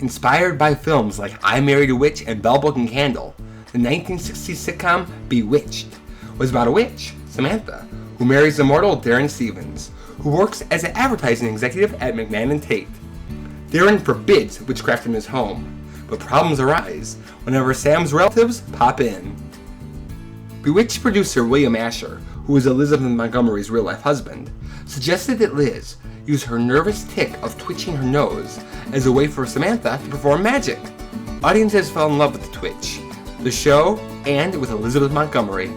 Inspired by films like I Married a Witch and Bell Book and Candle, the 1960s sitcom Bewitched was about a witch, Samantha, who marries immortal Darren Stevens, who works as an advertising executive at McMahon & Tate. Darren forbids witchcraft in his home, but problems arise whenever Sam's relatives pop in. Bewitched producer William Asher, who was Elizabeth Montgomery's real-life husband, suggested that Liz use her nervous tic of twitching her nose as a way for Samantha to perform magic. Audiences fell in love with the twitch, the show, and with Elizabeth Montgomery.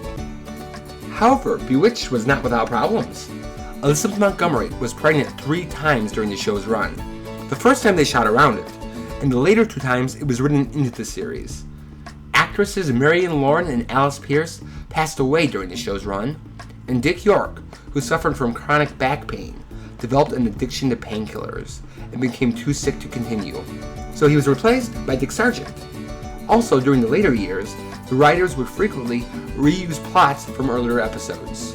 However, Bewitched was not without problems. Elizabeth Montgomery was pregnant 3 times during the show's run. The first time they shot around it, and the later 2 times it was written into the series. Actresses Marion Lauren and Alice Pierce passed away during the show's run, and Dick York, who suffered from chronic back pain, developed an addiction to painkillers and became too sick to continue, so he was replaced by Dick Sargent. Also, during the later years, the writers would frequently reuse plots from earlier episodes.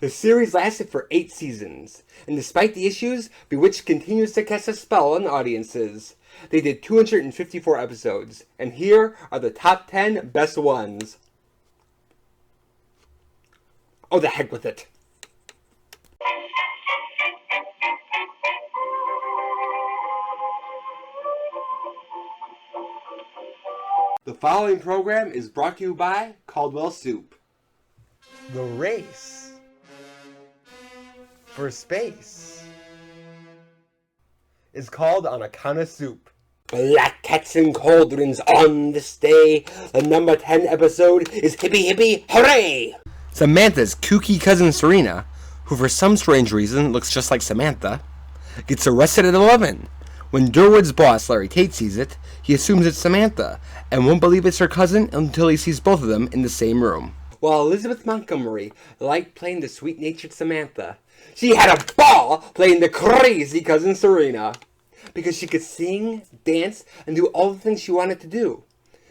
The series lasted for 8 seasons, and despite the issues, Bewitched continues to cast a spell on audiences. They did 254 episodes, and here are the top 10 best ones. Oh, the heck with it. The following program is brought to you by Caldwell Soup. The race for space is called On Account of Soup. Black cats and cauldrons on this day. The number 10 episode is Hippie Hippie Hooray! Samantha's kooky cousin Serena, who for some strange reason looks just like Samantha, gets arrested at 11. When Durwood's boss, Larry Tate, sees it, he assumes it's Samantha, and won't believe it's her cousin until he sees both of them in the same room. While Elizabeth Montgomery liked playing the sweet-natured Samantha, she had a ball playing the crazy cousin Serena, because she could sing, dance, and do all the things she wanted to do.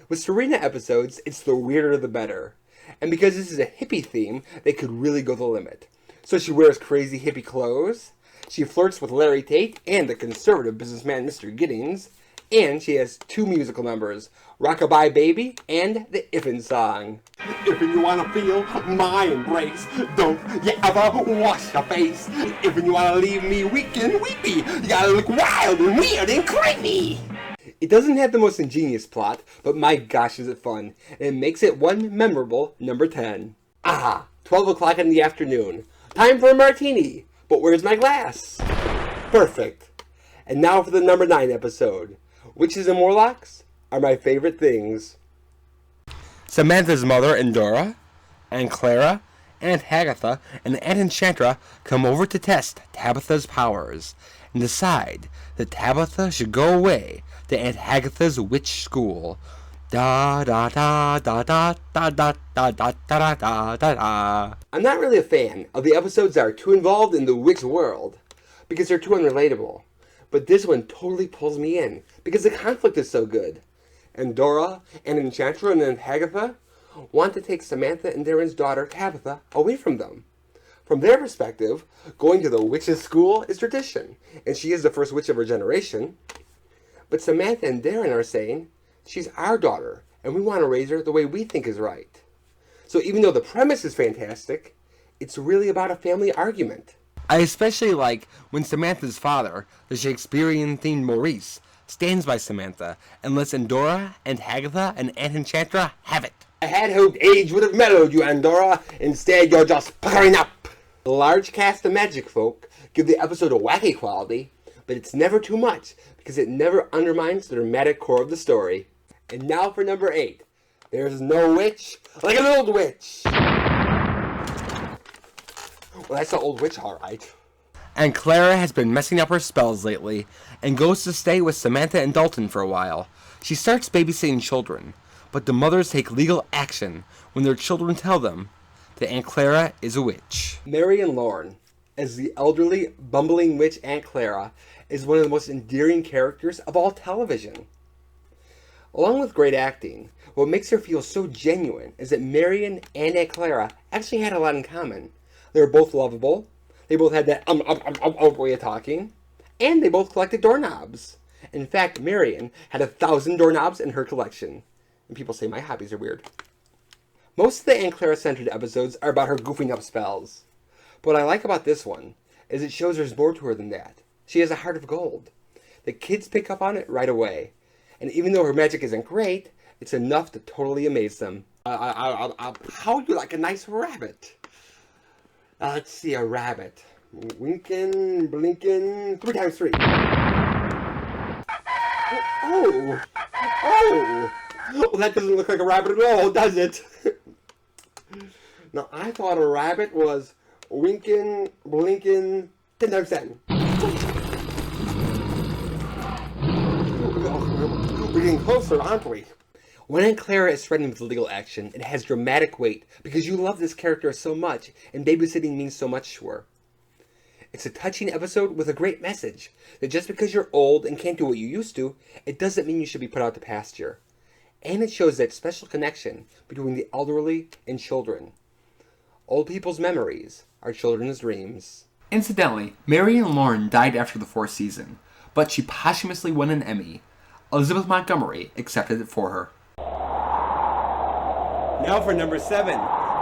With Serena episodes, it's the weirder the better. And because this is a hippie theme, they could really go the limit. So she wears crazy hippie clothes, she flirts with Larry Tate and the conservative businessman Mr. Giddings, and she has 2 musical numbers, Rockabye Baby and the Iffin Song. If you wanna feel my embrace, don't you ever wash your face. If you wanna leave me weak and weepy, you gotta look wild and weird and creepy. It doesn't have the most ingenious plot, but my gosh is it fun, and it makes it one memorable number 10. 12 o'clock in the afternoon. Time for a martini, but where's my glass? Perfect. And now for the number 9 episode. Witches and Morlocks are my favorite things. Samantha's mother, Endora, and Clara, Aunt Hagatha, and Aunt Enchantra come over to test Tabitha's powers and decide that Tabitha should go away to Aunt Hagatha's witch school. Da da da da da da da da da da da da. I'm not really a fan of the episodes that are too involved in the witch world because they're too unrelatable. But this one totally pulls me in because the conflict is so good. Endora and Enchantra and Aunt Hagatha want to take Samantha and Darren's daughter Tabitha away from them. From their perspective, going to the witch's school is tradition, and she is the first witch of her generation. But Samantha and Darren are saying, she's our daughter, and we want to raise her the way we think is right. So even though the premise is fantastic, it's really about a family argument. I especially like when Samantha's father, the Shakespearean-themed Maurice, stands by Samantha and lets Endora and Hagatha and Aunt Enchantra have it. I had hoped age would have mellowed you, Endora. Instead, you're just puckering up. The large cast of magic folk give the episode a wacky quality, but it's never too much because it never undermines the dramatic core of the story. And now for number 8. There's no witch like an old witch. Well, that's an old witch, alright. And Clara has been messing up her spells lately and goes to stay with Samantha and Dalton for a while. She starts babysitting children, but the mothers take legal action when their children tell them that Aunt Clara is a witch. Marion Lauren, as the elderly, bumbling witch Aunt Clara, is one of the most endearing characters of all television. Along with great acting, what makes her feel so genuine is that Marion and Aunt Clara actually had a lot in common. They were both lovable, they both had that way of talking, and they both collected doorknobs. In fact, Marion had 1,000 doorknobs in her collection. And people say my hobbies are weird. Most of the Aunt Clara-centered episodes are about her goofing up spells. But what I like about this one is it shows there's more to her than that. She has a heart of gold. The kids pick up on it right away. And even though her magic isn't great, it's enough to totally amaze them. How would you like a nice rabbit? Let's see, a rabbit. Winking, blinking, 3 times 3. Oh! Well, that doesn't look like a rabbit at all, does it? Now, I thought a rabbit was winking, blinking, 10 times 10. We're getting closer, aren't we? When Aunt Clara is threatened with legal action, it has dramatic weight because you love this character so much and babysitting means so much to her. It's a touching episode with a great message that just because you're old and can't do what you used to, it doesn't mean you should be put out to pasture. And it shows that special connection between the elderly and children. Old people's memories are children's dreams. Incidentally, Marion Lauren died after the 4th season, but she posthumously won an Emmy. Elizabeth Montgomery accepted it for her. Now for number 7.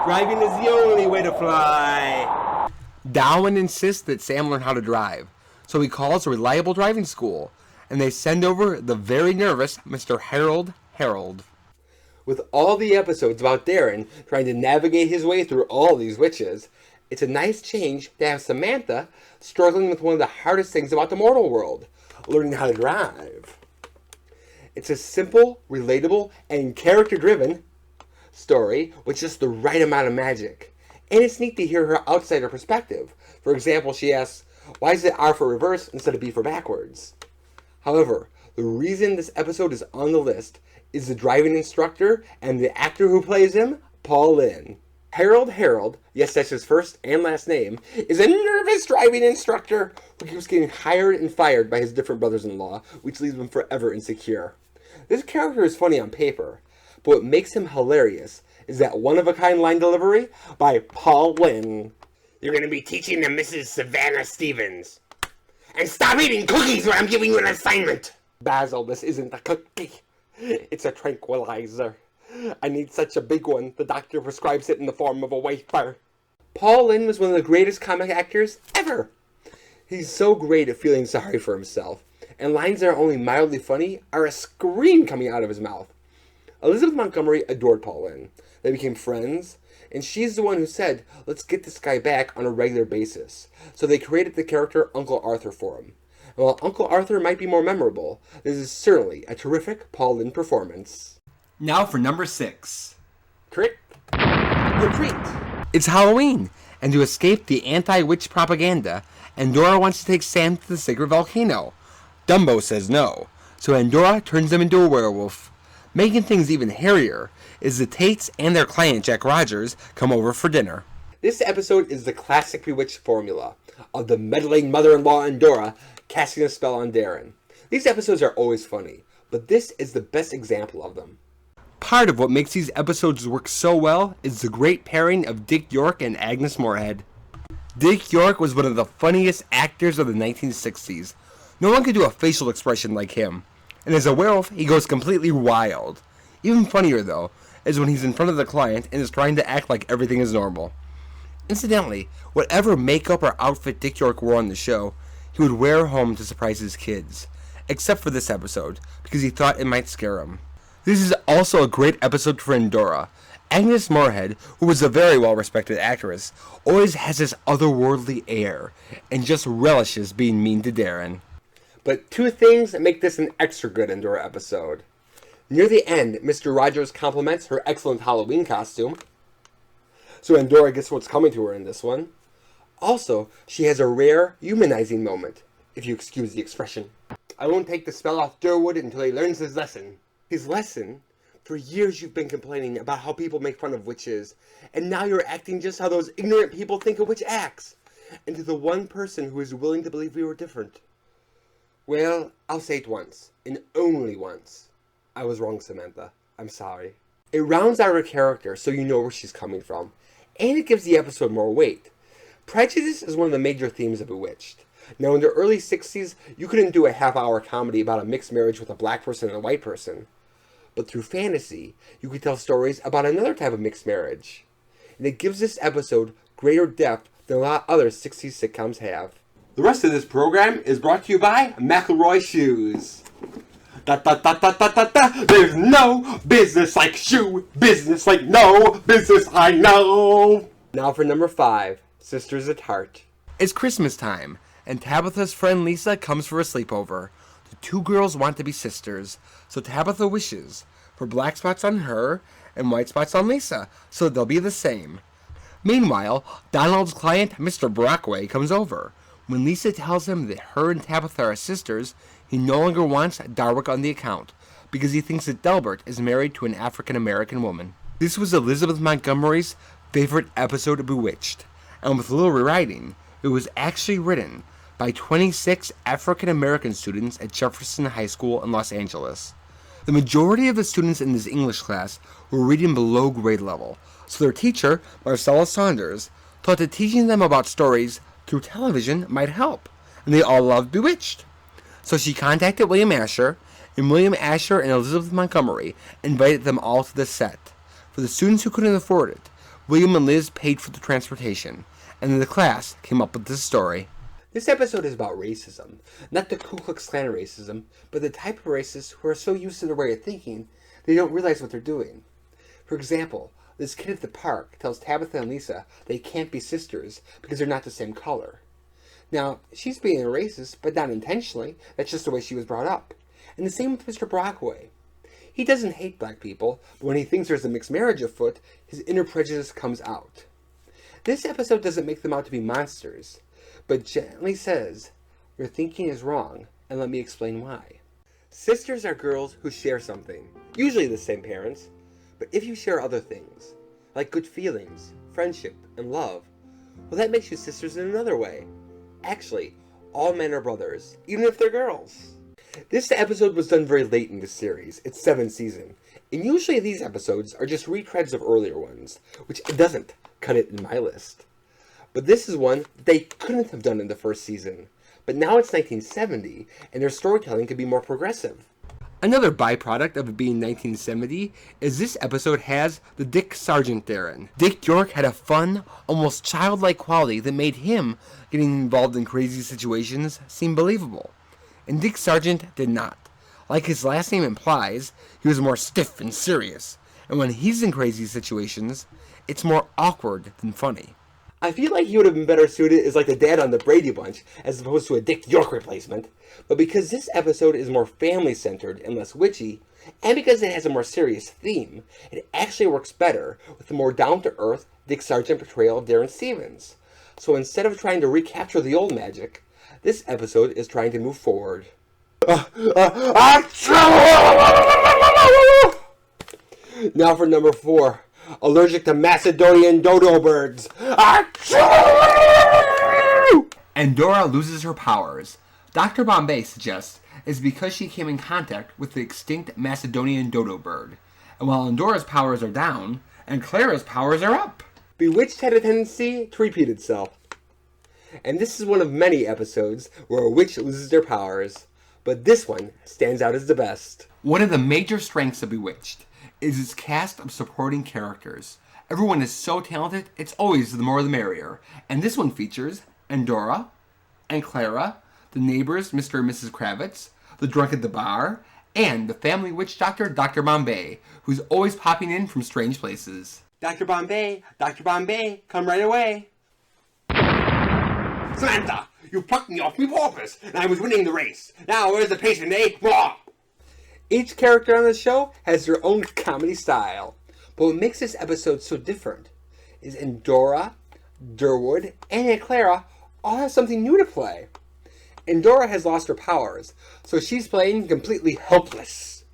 Driving is the only way to fly. Darwin insists that Sam learn how to drive, so he calls a reliable driving school, and they send over the very nervous Mr. Harold. With all the episodes about Darren trying to navigate his way through all these witches, it's a nice change to have Samantha struggling with one of the hardest things about the mortal world, learning how to drive. It's a simple, relatable, and character-driven story with just the right amount of magic. And it's neat to hear her outsider perspective. For example, she asks, why is it R for reverse instead of B for backwards? However, the reason this episode is on the list is the driving instructor and the actor who plays him, Paul Lynde. Harold, yes, that's his first and last name, is a nervous driving instructor who keeps getting hired and fired by his different brothers-in-law, which leaves him forever insecure. This character is funny on paper, but what makes him hilarious is that one-of-a-kind line delivery by Paul Lynde. You're going to be teaching to Mrs. Savannah Stevens. And stop eating cookies when I'm giving you an assignment. Basil, this isn't a cookie. It's a tranquilizer. I need such a big one, the doctor prescribes it in the form of a wafer. Paul Lynde was one of the greatest comic actors ever. He's so great at feeling sorry for himself, and lines that are only mildly funny are a scream coming out of his mouth. Elizabeth Montgomery adored Paul Lynde. They became friends, and she's the one who said, let's get this guy back on a regular basis. So they created the character Uncle Arthur for him. And while Uncle Arthur might be more memorable, this is certainly a terrific Paul Lynde performance. Now for number 6. Trick or treat. It's Halloween, and to escape the anti-witch propaganda, Endora wants to take Sam to the sacred volcano. Dumbo says no, so Endora turns him into a werewolf. Making things even hairier is the Tates and their client Jack Rogers come over for dinner. This episode is the classic Bewitched formula of the meddling mother-in-law Endora casting a spell on Darren. These episodes are always funny, but this is the best example of them. Part of what makes these episodes work so well is the great pairing of Dick York and Agnes Moorehead. Dick York was one of the funniest actors of the 1960s. No one could do a facial expression like him. And as a werewolf, he goes completely wild. Even funnier, though, is when he's in front of the client and is trying to act like everything is normal. Incidentally, whatever makeup or outfit Dick York wore on the show, he would wear home to surprise his kids. Except for this episode, because he thought it might scare him. This is also a great episode for Endora. Agnes Moorehead, who was a very well-respected actress, always has this otherworldly air, and just relishes being mean to Darren. But 2 things that make this an extra good Endora episode. Near the end, Mr. Rogers compliments her excellent Halloween costume, so Endora gets what's coming to her in this one. Also, she has a rare, humanizing moment, if you excuse the expression. I won't take the spell off Durwood until he learns his lesson. His lesson? For years you've been complaining about how people make fun of witches, and now you're acting just how those ignorant people think a witch acts. And to the one person who is willing to believe we were different. Well, I'll say it once, and only once. I was wrong, Samantha. I'm sorry. It rounds out her character so you know where she's coming from, and it gives the episode more weight. Prejudice is one of the major themes of Bewitched, Now, in the early 60s, you couldn't do a half-hour comedy about a mixed marriage with a black person and a white person. But through fantasy, you could tell stories about another type of mixed marriage. And it gives this episode greater depth than a lot of other 60s sitcoms have. The rest of this program is brought to you by McElroy Shoes. There's no business like shoe business, like no business I know. Now for number 5, Sisters at Heart. It's Christmas time, and Tabitha's friend Lisa comes for a sleepover. The two girls want to be sisters, so Tabitha wishes for black spots on her and white spots on Lisa, so they'll be the same. Meanwhile, Donald's client, Mr. Brockway, comes over. When Lisa tells him that her and Tabitha are sisters, he no longer wants Ardvark on the account, because he thinks that Delbert is married to an African-American woman. This was Elizabeth Montgomery's favorite episode of Bewitched, and with a little rewriting, it was actually written by 26 African-American students at Jefferson High School in Los Angeles. The majority of the students in this English class were reading below grade level, so their teacher, Marcella Saunders, thought that teaching them about stories through television might help, and they all loved Bewitched. So she contacted William Asher, and William Asher and Elizabeth Montgomery invited them all to the set. For the students who couldn't afford it, William and Liz paid for the transportation, and then the class came up with this story. This episode is about racism. Not the Ku Klux Klan racism, but the type of racists who are so used to their way of thinking, they don't realize what they're doing. For example, this kid at the park tells Tabitha and Lisa they can't be sisters because they're not the same color. Now, she's being a racist, but not intentionally. That's just the way she was brought up. And the same with Mr. Brockway. He doesn't hate black people, but when he thinks there's a mixed marriage afoot, his inner prejudice comes out. This episode doesn't make them out to be monsters, but gently says, your thinking is wrong, and let me explain why. Sisters are girls who share something, usually the same parents, but if you share other things, like good feelings, friendship, and love, well, that makes you sisters in another way. Actually, all men are brothers, even if they're girls. This episode was done very late in the series. It's 7th season. And usually these episodes are just retreads of earlier ones, which doesn't cut it in my list. But this is one they couldn't have done in the first season. But now it's 1970, and their storytelling could be more progressive. Another byproduct of it being 1970 is this episode has the Dick Sargent therein. Dick York had a fun, almost childlike quality that made him getting involved in crazy situations seem believable. And Dick Sargent did not. Like his last name implies, he was more stiff and serious. And when he's in crazy situations, it's more awkward than funny. I feel like he would have been better suited as like the dad on the Brady Bunch, as opposed to a Dick York replacement. But because this episode is more family-centered and less witchy, and because it has a more serious theme, it actually works better with the more down-to-earth Dick Sargent portrayal of Darren Stevens. So instead of trying to recapture the old magic, this episode is trying to move forward. Now for number 4. Allergic to Macedonian dodo birds. Endora loses her powers. Dr. Bombay suggests it's because she came in contact with the extinct Macedonian dodo bird. And while Endora's powers are down, and Clara's powers are up. Bewitched had a tendency to repeat itself. And this is one of many episodes where a witch loses their powers. But this one stands out as the best. One of the major strengths of Bewitched is its cast of supporting characters. Everyone is so talented, it's always the more the merrier. And this one features Endora and Clara, the neighbors, Mr. and Mrs. Kravitz, the drunk at the bar, and the family witch doctor, Dr. Bombay, who's always popping in from strange places. Dr. Bombay, come right away. Samantha, you plucked me off me porpoise, and I was winning the race. Now where's the patient, eh? Mwah! Each character on the show has their own comedy style. But what makes this episode so different is Endora, Durwood, and Aunt Clara all have something new to play. Endora has lost her powers, so she's playing completely helpless.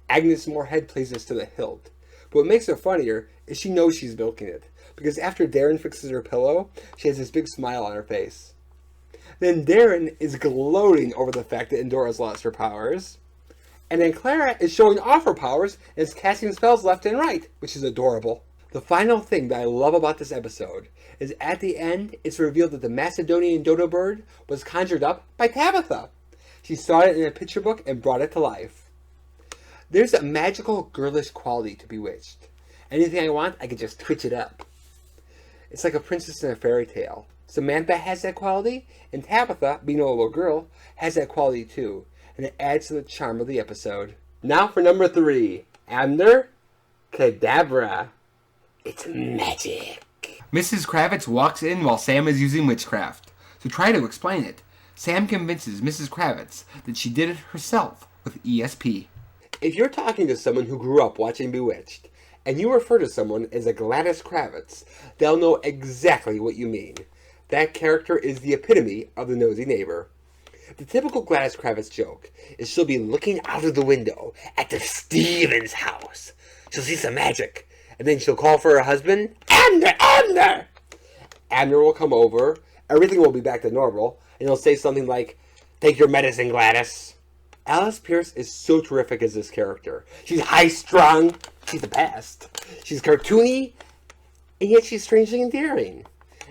Agnes Moorehead plays this to the hilt. But what makes it funnier is she knows she's milking it, because after Darren fixes her pillow, she has this big smile on her face. Then Darren is gloating over the fact that Endora's lost her powers. And then Clara is showing off her powers and is casting spells left and right, which is adorable. The final thing that I love about this episode is at the end, it's revealed that the Macedonian Dodo bird was conjured up by Tabitha. She saw it in a picture book and brought it to life. There's a magical, girlish quality to Bewitched. Anything I want, I can just twitch it up. It's like a princess in a fairy tale. Samantha has that quality, and Tabitha, being a little girl, has that quality too, and it adds to the charm of the episode. Now for number 3, Abner Cadabra. It's magic. Mrs. Kravitz walks in while Sam is using witchcraft. To try to explain it, Sam convinces Mrs. Kravitz that she did it herself with ESP. If you're talking to someone who grew up watching Bewitched, and you refer to someone as a Gladys Kravitz, they'll know exactly what you mean. That character is the epitome of the nosy neighbor. The typical Gladys Kravitz joke is she'll be looking out of the window at the Stevens house. She'll see some magic, and then she'll call for her husband, Abner, Abner! Abner will come over, everything will be back to normal, and he'll say something like, take your medicine, Gladys. Alice Pierce is so terrific as this character. She's high-strung, she's the best. She's cartoony, and yet she's strangely endearing.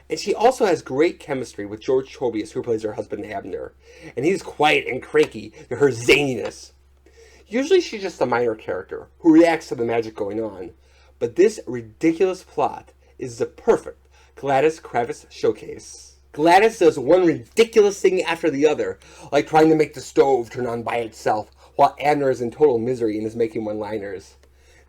And she also has great chemistry with George Tobias, who plays her husband Abner. And he's quiet and cranky to her zaniness. Usually she's just a minor character who reacts to the magic going on. But this ridiculous plot is the perfect Gladys Kravitz showcase. Gladys does one ridiculous thing after the other, like trying to make the stove turn on by itself, while Abner is in total misery and is making one-liners.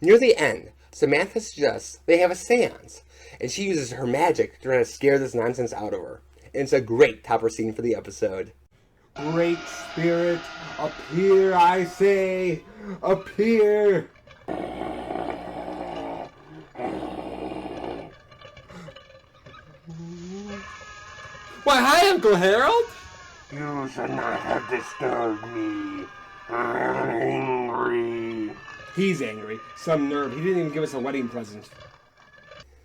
Near the end, Samantha suggests they have a seance, and she uses her magic to try to scare this nonsense out of her. And it's a great topper scene for the episode. Great Spirit, appear, I say, appear! Why, hi, Uncle Harold! You should not have disturbed me. I'm angry. He's angry. Some nerve. He didn't even give us a wedding present.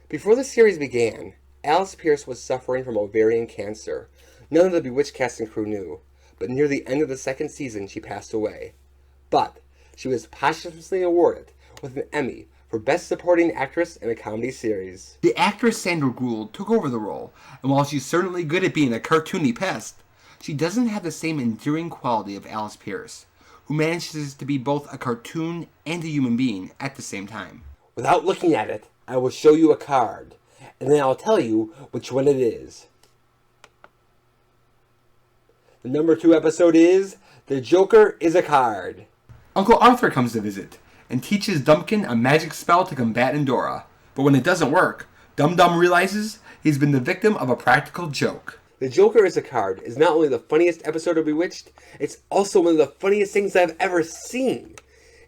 Before the series began, Alice Pierce was suffering from ovarian cancer. None of the Bewitched cast and crew knew, but near the end of the second season, she passed away. But she was posthumously awarded with an Emmy for Best Supporting Actress in a Comedy Series. The actress Sandra Gould took over the role, and while she's certainly good at being a cartoony pest, she doesn't have the same endearing quality of Alice Pierce, who manages to be both a cartoon and a human being at the same time. Without looking at it, I will show you a card, and then I'll tell you which one it is. The number 2 episode is The Joker is a Card. Uncle Arthur comes to visit and teaches Dumpkin a magic spell to combat Endora. But when it doesn't work, Dum Dum realizes he's been the victim of a practical joke. The Joker is a Card is not only the funniest episode of Bewitched, it's also one of the funniest things I've ever seen.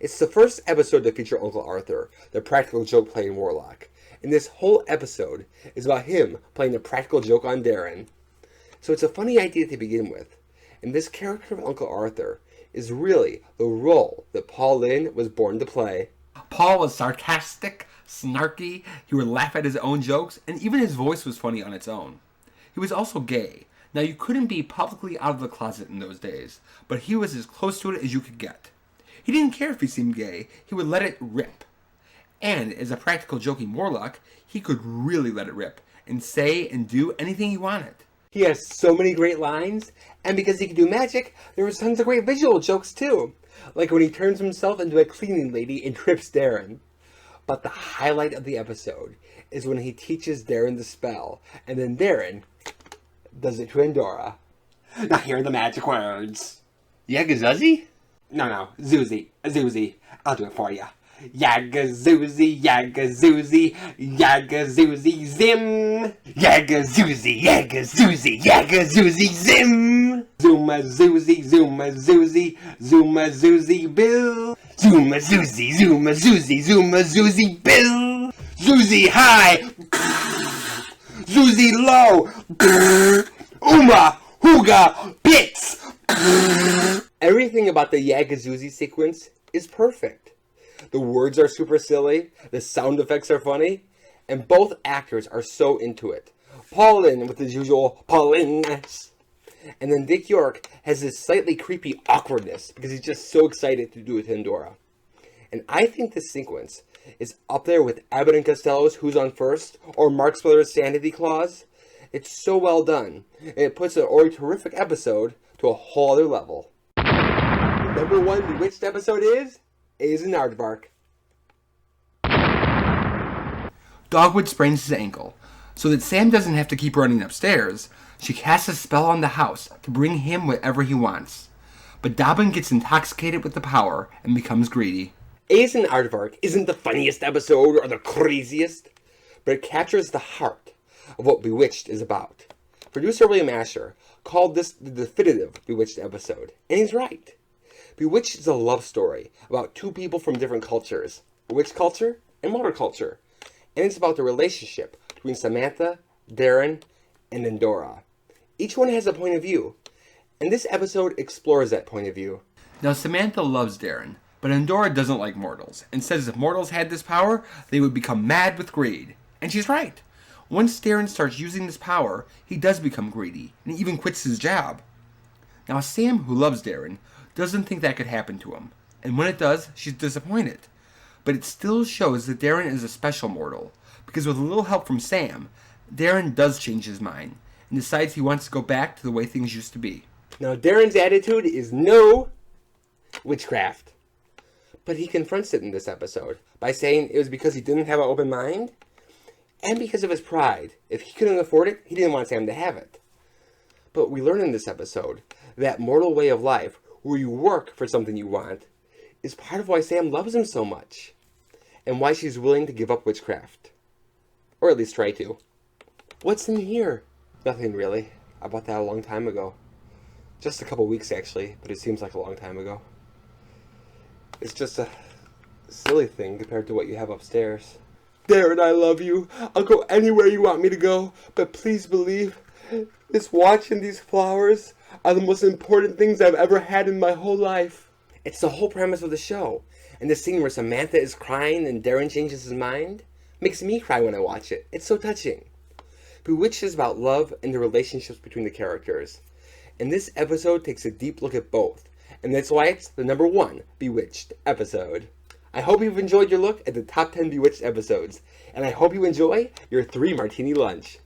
It's the first episode to feature Uncle Arthur, the practical joke playing Warlock. And this whole episode is about him playing a practical joke on Darren. So it's a funny idea to begin with. And this character of Uncle Arthur is really the role that Paul Lynde was born to play. Paul was sarcastic, snarky, he would laugh at his own jokes, and even his voice was funny on its own. He was also gay. Now, you couldn't be publicly out of the closet in those days, but he was as close to it as you could get. He didn't care if he seemed gay, he would let it rip. And as a practical joking warlock, he could really let it rip, and say and do anything he wanted. He has so many great lines, and because he can do magic, there were tons of great visual jokes too. Like when he turns himself into a cleaning lady and trips Darren. But the highlight of the episode is when he teaches Darren the spell, and then Darren does it to Endora. Now here are the magic words. Yagazuzzy? No, Zuzi. I'll do it for you. Yagazoozy, Yagazoozy, Yagazoozy, Zim! Yagazoozy, Yagazoozy, Yagazoozy, Zim! Zuma Zoozy, Zuma Zoozy, Zuma Zoozy, Bill! Zuma Zoozy, Zuma Zoozy, Zuma Zoozy, Bill! Zoozy high! Zoozy low! Uma! Hooga! Bits! Everything about the Yagazoozy sequence is perfect. The words are super silly, the sound effects are funny, and both actors are so into it. Paul Lynde with his usual Pauliness, and then Dick York has this slightly creepy awkwardness because he's just so excited to do with Endora. And I think this sequence is up there with Abbott and Costello's Who's on First or Marx Brothers' Sanity Clause. It's so well done, and it puts an already terrific episode to a whole other level. The number one Bewitched episode is in Ardvark. Dogwood sprains his ankle. So that Sam doesn't have to keep running upstairs, she casts a spell on the house to bring him whatever he wants. But Dobbin gets intoxicated with the power and becomes greedy. A's in Ardvark isn't the funniest episode or the craziest, but it captures the heart of what Bewitched is about. Producer William Asher called this the definitive Bewitched episode, and he's right. Bewitched is a love story about two people from different cultures, witch culture and mortar culture, and it's about the relationship between Samantha, Darren, and Endora. Each one has a point of view, and this episode explores that point of view. Now, Samantha loves Darren, but Endora doesn't like mortals, and says if mortals had this power, they would become mad with greed. And she's right. Once Darren starts using this power, he does become greedy, and even quits his job. Now, Sam, who loves Darren, doesn't think that could happen to him, and when it does, she's disappointed. But it still shows that Darren is a special mortal, because with a little help from Sam, Darren does change his mind and decides he wants to go back to the way things used to be. Now, Darren's attitude is no witchcraft. But he confronts it in this episode by saying it was because he didn't have an open mind and because of his pride. If he couldn't afford it, he didn't want Sam to have it. But we learn in this episode that mortal way of life, where you work for something you want, is part of why Sam loves him so much and why she's willing to give up witchcraft. Or at least try to. What's in here? Nothing really. I bought that a long time ago. Just a couple weeks actually, but it seems like a long time ago. It's just a silly thing compared to what you have upstairs. Darren, I love you. I'll go anywhere you want me to go, but please believe this watch and these flowers are the most important things I've ever had in my whole life. It's the whole premise of the show, and the scene where Samantha is crying and Darren changes his mind makes me cry when I watch it. It's so touching. Bewitched is about love and the relationships between the characters. And this episode takes a deep look at both. And that's why it's the number one Bewitched episode. I hope you've enjoyed your look at the top 10 Bewitched episodes. And I hope you enjoy your 3 martini lunch.